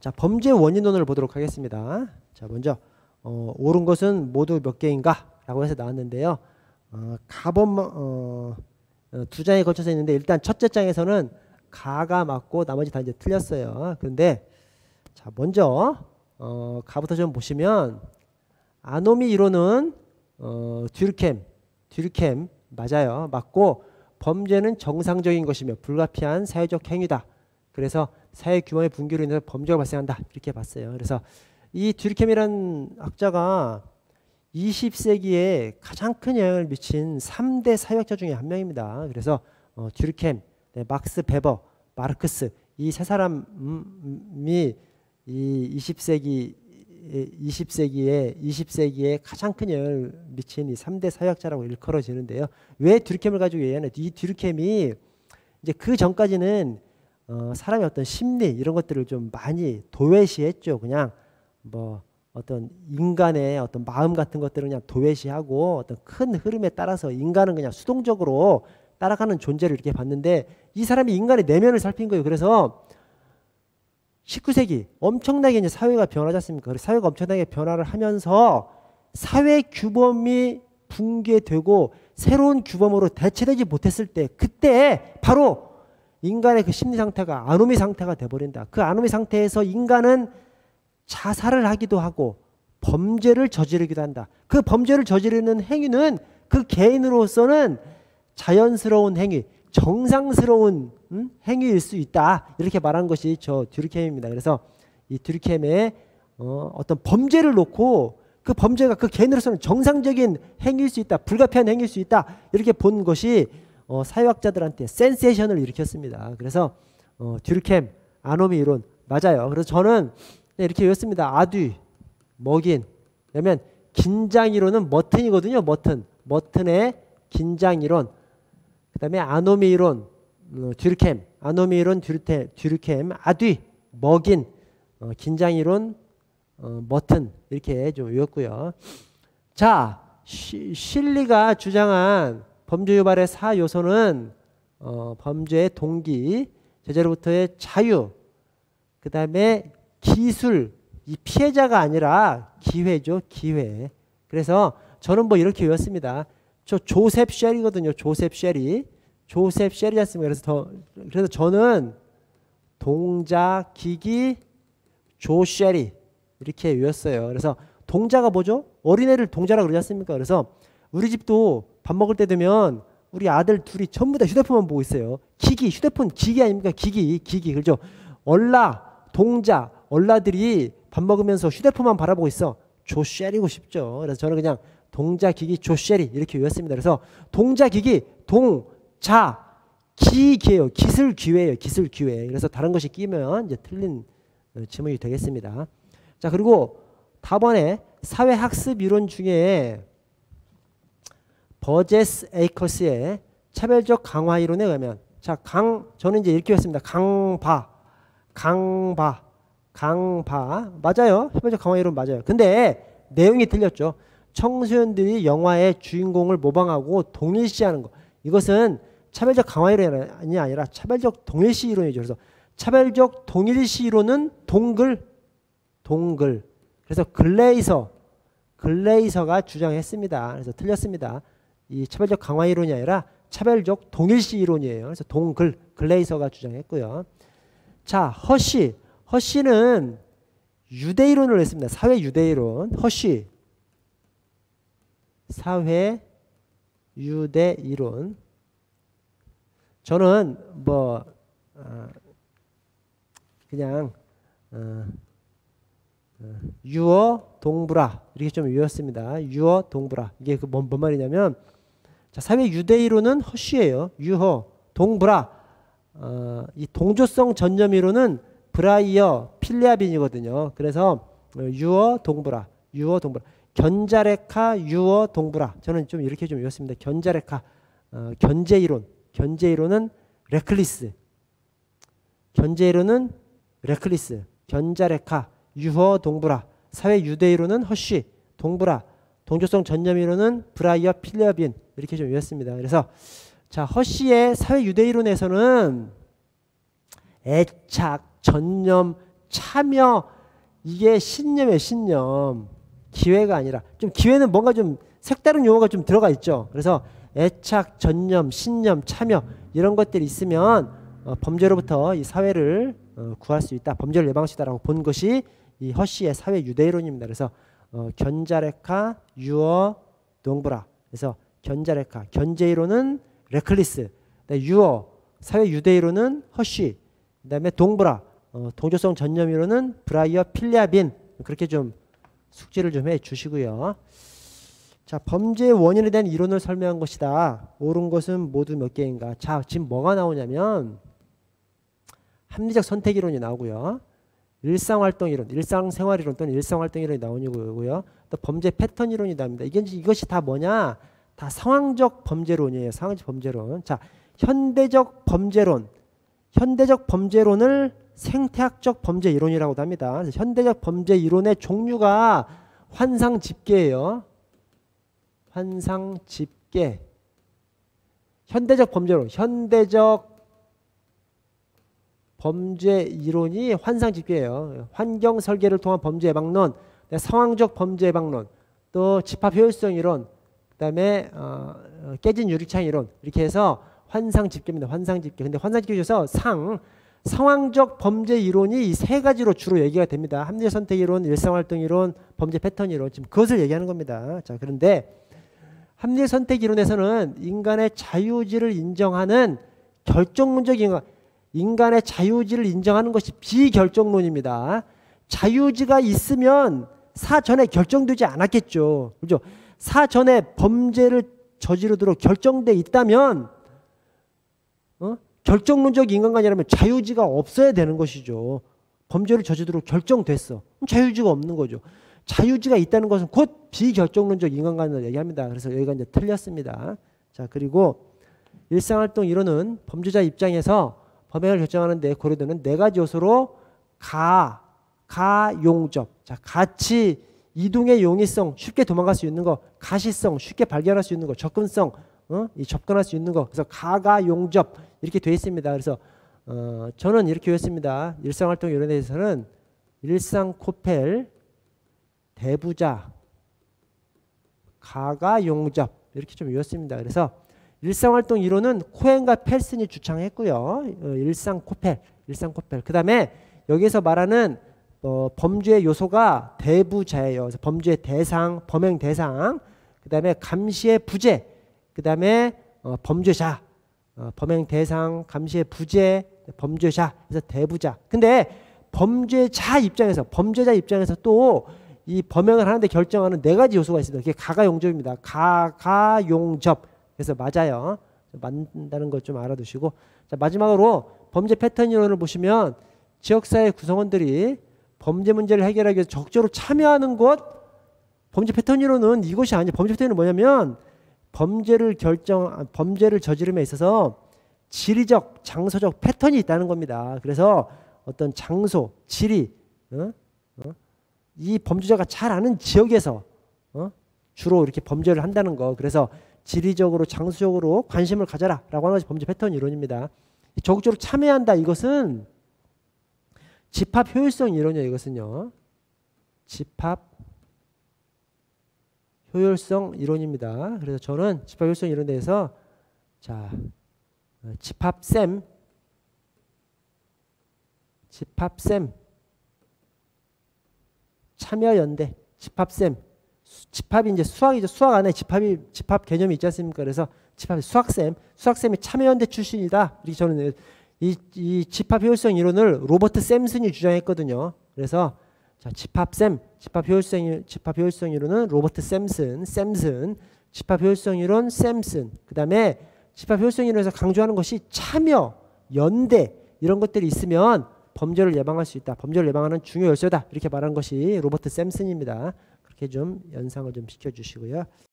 자, 범죄 원인론을 보도록 하겠습니다. 자, 먼저 옳은 것은 모두 몇 개인가? 라고 해서 나왔는데요. 두 장에 걸쳐서 있는데 일단 첫째 장에서는 가가 맞고 나머지 다 이제 틀렸어요. 그런데 자, 먼저 가부터 좀 보시면 아노미 이론은 듀르켐 맞아요. 맞고 범죄는 정상적인 것이며 불가피한 사회적 행위다. 그래서 사회 규모의 붕괴로 인해서 범죄가 발생한다. 이렇게 봤어요. 그래서 이 듀르켐이라는 학자가 20세기에 가장 큰 영향을 미친 3대 사회학자 중에 한 명입니다. 그래서 듀르켐, 막스 베버, 마르크스 이 세 사람이 이 20세기에 가장 큰 영향을 미친 이 3대 사회학자라고 일컬어지는데요. 왜 듀르켐을 가지고 얘기하냐? 이 듀르켐이 이제 그 전까지는 사람의 어떤 심리 이런 것들을 좀 많이 도외시했죠. 그냥 뭐 어떤 인간의 어떤 마음 같은 것들은 그냥 도외시하고 어떤 큰 흐름에 따라서 인간은 그냥 수동적으로 따라가는 존재를 이렇게 봤는데 이 사람이 인간의 내면을 살핀 거예요. 그래서 19세기 엄청나게 이제 사회가 변하지 않습니까? 그래서 사회가 엄청나게 변화를 하면서 사회 규범이 붕괴되고 새로운 규범으로 대체되지 못했을 때 그때 바로 인간의 그 심리 상태가 아노미 상태가 돼버린다. 그 아노미 상태에서 인간은 자살을 하기도 하고 범죄를 저지르기도 한다. 그 범죄를 저지르는 행위는 그 개인으로서는 자연스러운 행위, 정상스러운 행위일 수 있다. 이렇게 말한 것이 저 듀르켐입니다. 그래서 이 듀르켐의 어떤 범죄를 놓고 그 범죄가 그 개인으로서는 정상적인 행위일 수 있다. 불가피한 행위일 수 있다. 이렇게 본 것이 사회학자들한테 센세이션을 일으켰습니다. 그래서 듀르켐, 아노미 이론 맞아요. 그래서 저는 이렇게 외웠습니다. 아듀, 먹인. 그러면 긴장 이론은 머튼이거든요. 머튼의 긴장 이론. 그다음에 아노미 이론, 듀르켐, 아노미 이론, 듀르켐, 아듀, 먹인, 긴장 이론, 머튼 이렇게 좀 외웠고요. 자, 실리가 주장한 범죄 유발의 4요소는 범죄의 동기, 제재로부터의 자유, 그 다음에 기술, 이 피해자가 아니라 기회죠, 기회. 그래서 저는 뭐 이렇게 외웠습니다. 저 조셉 쉐리거든요, 조셉 쉐리지 않습니까? 그래서 저는 동자, 기기, 조 쉐리 이렇게 외웠어요. 그래서 동자가 뭐죠? 어린애를 동자라고 그러지 않습니까? 그래서 우리 집도 밥 먹을 때 되면 우리 아들 둘이 전부 다 휴대폰만 보고 있어요. 기기, 휴대폰 기기 아닙니까? 기기. 그렇죠? 얼라, 동자, 얼라들이 밥 먹으면서 휴대폰만 바라보고 있어. 조쉐리고 싶죠. 그래서 저는 그냥 동자, 기기, 조쉐리 이렇게 외웠습니다. 그래서 동자, 기기, 동자, 기예요. 기술, 기회예요. 기술, 기회. 그래서 다른 것이 끼면 이제 틀린 지문이 되겠습니다. 자, 그리고 다번에 사회학습 이론 중에 버제스 에이커스의 차별적 강화 이론에 의하면 자, 저는 이제 이렇게 했습니다. 강바 맞아요. 차별적 강화 이론 맞아요. 근데 내용이 틀렸죠. 청소년들이 영화의 주인공을 모방하고 동일시하는 것. 이것은 차별적 강화 이론이 아니라 차별적 동일시 이론이죠. 그래서 차별적 동일시 이론은 동글. 그래서 글레이서가 주장했습니다. 그래서 틀렸습니다. 이 차별적 강화 이론이 아니라 차별적 동일시 이론이에요. 그래서 글레이서가 주장했고요. 자, 허쉬는 유대이론을 했습니다. 사회 유대이론. 허쉬. 사회 유대이론. 저는 뭐 그냥 유어 동브라 이렇게 좀 외웠습니다. 유어 동브라. 이게 뭔 말이냐면 자, 사회 유대이론은 허쉬예요. 유허 동브라. 이 동조성 전념 이론은 브라이어 필레아빈이거든요. 그래서 유어 동브라. 견자레카 유어 동브라. 저는 좀 이렇게 좀 외웠습니다. 견자레카 견제이론은 레클리스. 견자레카 유허 동브라. 사회 유대이론은 허쉬 동브라. 동조성 전념 이론은 브라이어 필레아빈. 이렇게 좀 외웠습니다. 그래서 자, 허쉬의 사회 유대이론에서는 애착, 전념, 참여, 이게 신념이에요. 신념. 기회가 아니라. 좀 기회는 뭔가 좀 색다른 용어가 좀 들어가 있죠. 그래서 애착, 전념, 신념, 참여 이런 것들이 있으면 범죄로부터 이 사회를 구할 수 있다. 범죄를 예방할 수 있다라고 본 것이 이 허쉬의 사회 유대이론입니다. 그래서 견자레카, 유어, 농브라. 그래서 견자레카, 견제이론은 레클리스, 유어, 사회 유대이론은 허쉬, 그다음에 동브라, 동조성 전념이론은 브라이어 필리아빈. 그렇게 좀 숙지를 좀 해주시고요. 자, 범죄의 원인에 대한 이론을 설명한 것이다. 옳은 것은 모두 몇 개인가? 자, 지금 뭐가 나오냐면 합리적 선택 이론이 나오고요. 일상활동 이론, 일상생활 이론 또는 일상활동 이론이 나오고요. 또 범죄 패턴 이론이 나옵니다. 이것이 다 뭐냐? 다 상황적 범죄론이에요. 상황적 범죄론. 자, 현대적 범죄론. 현대적 범죄론을 생태학적 범죄 이론이라고도 합니다. 그래서 현대적 범죄 이론의 종류가 환상 집계예요. 환상 집계. 현대적 범죄론, 현대적 범죄 이론이 환상 집계예요. 환경 설계를 통한 범죄 예방론, 상황적 범죄 예방론, 또 집합 효율성 이론, 그다음에 깨진 유리창 이론, 이렇게 해서 환상 집계입니다. 환상 집계. 근데 환상 집계 중에서 상황적 범죄 이론이 이 세 가지로 주로 얘기가 됩니다. 합리적 선택 이론, 일상활동 이론, 범죄 패턴 이론. 지금 그것을 얘기하는 겁니다. 자, 그런데 합리적 선택 이론에서는 인간의 자유의지를 인정하는 결정론적 인간의 자유의지를 인정하는 것이 비결정론입니다. 자유의지가 있으면 사전에 결정되지 않았겠죠. 그렇죠? 사전에 범죄를 저지르도록 결정돼 있다면 결정론적 인간관이라면 자유의지가 없어야 되는 것이죠. 범죄를 저지르도록 결정됐어. 자유의지가 없는 거죠. 자유의지가 있다는 것은 곧 비결정론적 인간관을 얘기합니다. 그래서 여기가 이제 틀렸습니다. 자, 그리고 일상활동 이론은 범죄자 입장에서 범행을 결정하는데 고려되는 네 가지 요소로 용접. 자, 가치, 이동의 용이성, 쉽게 도망갈 수 있는 거, 가시성, 쉽게 발견할 수 있는 거, 접근성, 접근할 수 있는 거. 그래서 용접 이렇게 되어 있습니다. 그래서 저는 이렇게 외웠습니다. 일상활동 이론에 대해서는 일상코펠, 대부자, 용접 이렇게 좀 외웠습니다. 그래서 일상활동 이론은 코헨과 펠슨이 주창했고요. 일상코펠. 그 다음에 여기서 말하는 범죄의 요소가 대부자예요. 그래서 범죄의 대상, 범행 대상, 그 다음에 감시의 부재, 그 다음에 범죄자, 범행 대상, 감시의 부재, 범죄자, 그래서 대부자. 근데 범죄자 입장에서 또 이 범행을 하는데 결정하는 네 가지 요소가 있습니다. 그게 가가용접입니다. 가가용접. 그래서 맞아요. 맞는다는 걸 좀 알아두시고. 자, 마지막으로 범죄 패턴 이론을 보시면 지역사회 구성원들이 범죄 문제를 해결하기 위해서 적극적으로 참여하는 것, 범죄 패턴 이론은 이것이 아니에요. 범죄 패턴 이론은 뭐냐면 범죄를 저지름에 있어서 지리적, 장소적 패턴이 있다는 겁니다. 그래서 어떤 장소, 지리, 이 범죄자가 잘 아는 지역에서 주로 이렇게 범죄를 한다는 거. 그래서 지리적으로, 장소적으로 관심을 가져라라고 하는 것이 범죄 패턴 이론입니다. 적극적으로 참여한다. 이것은 집합 효율성 이론이에요. 이것은요. 집합 효율성 이론입니다. 그래서 저는 집합 효율성 이론에 대해서 자, 집합쌤, 참여연대, 집합쌤, 집합이 이제 수학이죠. 수학 안에 집합 개념이 있지 않습니까? 그래서 수학쌤이 참여연대 출신이다. 이렇게 저는 이 집합 효율성 이론을 로버트 샘슨이 주장했거든요. 그래서 자, 집합 효율성 이론은 로버트 샘슨, 집합 효율성 이론 샘슨. 그다음에 집합 효율성 이론에서 강조하는 것이 참여, 연대 이런 것들이 있으면 범죄를 예방할 수 있다. 범죄를 예방하는 중요 열쇠다. 이렇게 말하는 것이 로버트 샘슨입니다. 그렇게 좀 연상을 좀 시켜주시고요.